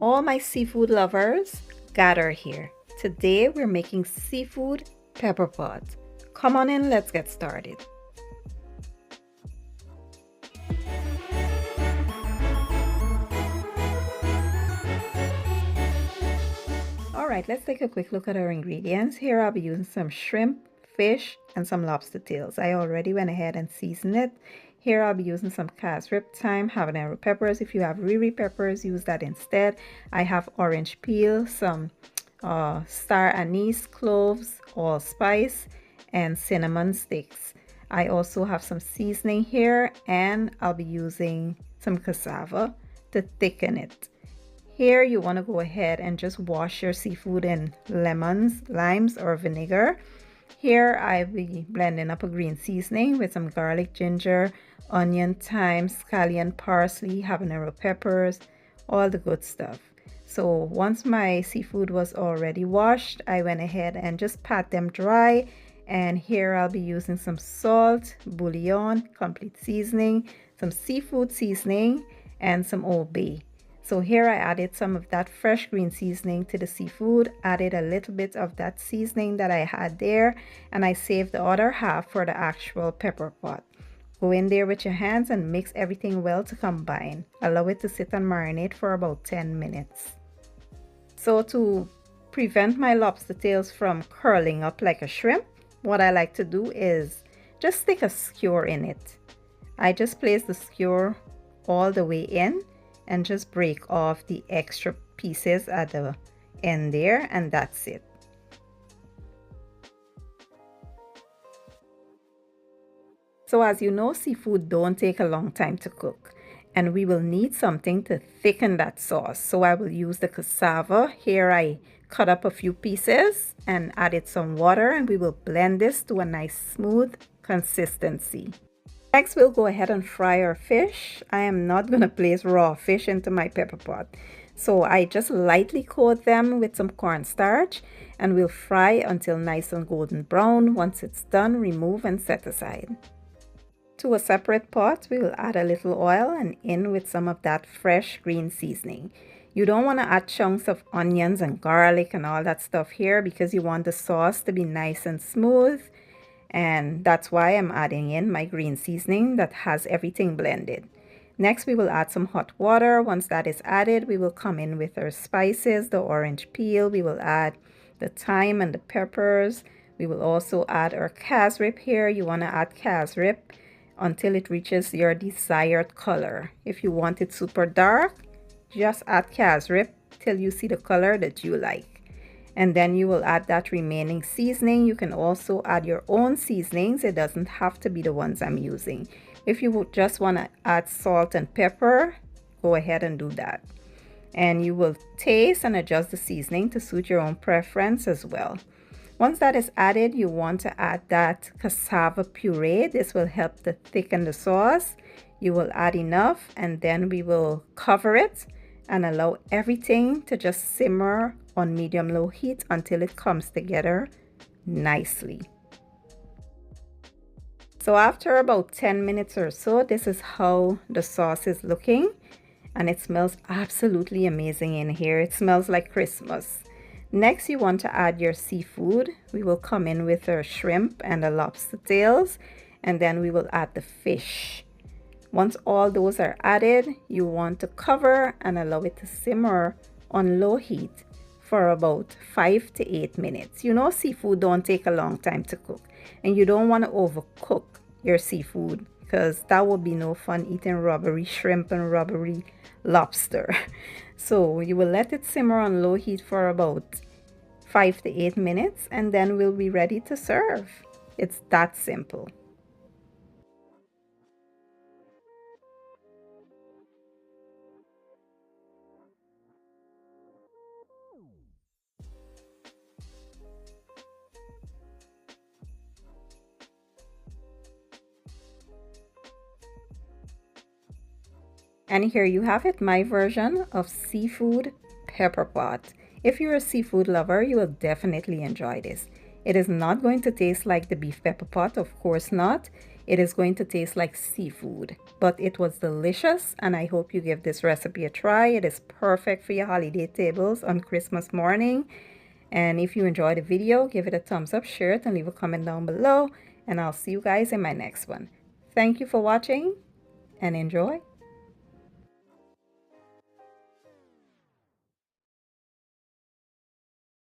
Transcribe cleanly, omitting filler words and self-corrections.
All my seafood lovers, gather here. Today we're making seafood pepper pot. Come on in, let's get started. Alright, let's take a quick look at our ingredients. Here I'll be using some shrimp, fish, and some lobster tails. I already went ahead and seasoned it. Here I'll be using some Cassareep, thyme, Habernero peppers. If you have riri peppers, use that instead. I have orange peel, some star anise, cloves, allspice, and cinnamon sticks. I also have some seasoning here, and I'll be using some cassava to thicken it. Here you want to go ahead and just wash your seafood in lemons, limes, or vinegar. Here I'll be blending up a green seasoning with some garlic, ginger, onion, thyme, scallion, parsley, habanero peppers, all the good stuff. So once my seafood was already washed, I went ahead and just pat them dry. And here I'll be using some salt, bouillon, complete seasoning, some seafood seasoning, and some Old Bay. So here I added some of that fresh green seasoning to the seafood, added a little bit of that seasoning that I had there, and I saved the other half for the actual pepper pot. Go in there with your hands and mix everything well to combine. Allow it to sit and marinate for about 10 minutes. So to prevent my lobster tails from curling up like a shrimp, what I like to do is just stick a skewer in it. I just place the skewer all the way in and just break off the extra pieces at the end there, and that's it. So as you know, seafood don't take a long time to cook, and we will need something to thicken that sauce. So I will use the cassava. Here I cut up a few pieces and added some water, and we will blend this to a nice smooth consistency. Next, we'll go ahead and fry our fish. I am not going to place raw fish into my pepper pot. So I just lightly coat them with some cornstarch, and we'll fry until nice and golden brown. Once it's done, remove and set aside. To a separate pot, we will add a little oil and in with some of that fresh green seasoning. You don't want to add chunks of onions and garlic and all that stuff here because you want the sauce to be nice and smooth. And that's why I'm adding in my green seasoning that has everything blended. Next, we will add some hot water. Once that is added, we will come in with our spices, the orange peel. We will add the thyme and the peppers. We will also add our Cassareep here. You want to add Cassareep until it reaches your desired color. If you want it super dark, just add Cassareep till you see the color that you like. And then you will add that remaining seasoning. You can also add your own seasonings. It doesn't have to be the ones I'm using. If you would just want to add salt and pepper, go ahead and do that. And you will taste and adjust the seasoning to suit your own preference as well. Once that is added, you want to add that cassava puree. This will help to thicken the sauce. You will add enough, and then we will cover it and allow everything to just simmer on medium-low heat until it comes together nicely. So after about 10 minutes or so, this is how the sauce is looking, and it smells absolutely amazing in here. It smells like Christmas. Next, you want to add your seafood. We will come in with our shrimp and the lobster tails, and then we will add the fish. Once all those are added, you want to cover and allow it to simmer on low heat for about 5 to 8 minutes. You know, seafood don't take a long time to cook, and you don't want to overcook your seafood because that would be no fun eating rubbery shrimp and rubbery lobster. So you will let it simmer on low heat for about 5 to 8 minutes, and then we'll be ready to serve. It's that simple. And here you have it, my version of seafood pepper pot. If you're a seafood lover, you will definitely enjoy this. It is not going to taste like the beef pepper pot, of course not. it is going to taste like seafood. But it was delicious, and I hope you give this recipe a try. It is perfect for your holiday tables on Christmas morning. And if you enjoyed the video, give it a thumbs up, share it, and leave a comment down below. And I'll see you guys in my next one. Thank you for watching, and enjoy.